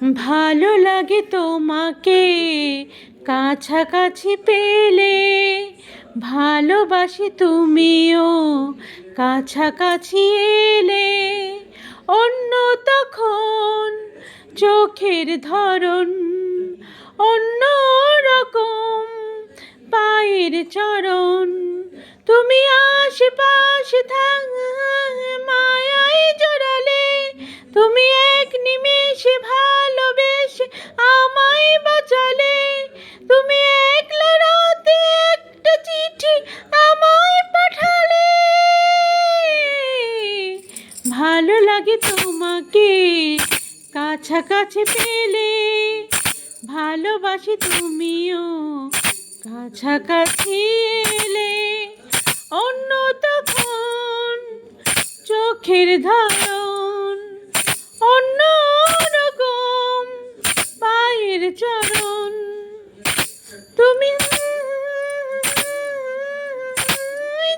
ভালো লাগে তোমাকে কাছাকাছি পেলে, ভালোবাসি তুমিও কাছাকাছি এলে। অন্য তখন চোখের ধরন অন্য রকম, পায়ের চরণ তুমি আশেপাশে থাক মায়ায় জড়ালে। তুমি এক নিমেষে ভালোবেসে আমায় বাঁচালে। তুমি একলা রাতে একটা চিঠি আমায় পাঠালে। ভালো লাগে তোমাকে কাছাকাছি পেলে, ভালোবাসি তুমিও কাছাকাছি এলে। অন্য তখন চোখের ধরন অন্য রকম, পায়ের চরণ তুমি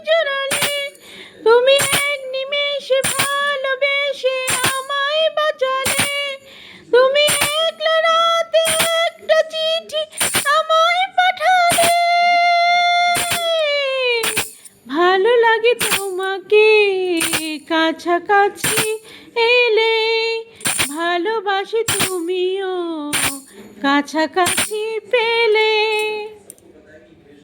জড়ালে। তুমি এক নিমেষে ভালোবেসে আমায় বাঁচালে। তুমি একলা রাতে একটা চিঠি আমায় পাঠালে। ভালো লাগে তোমাকে কাছাকাছি এলে, ভালোবাসি তুমিও কাছাকাছি পেলে।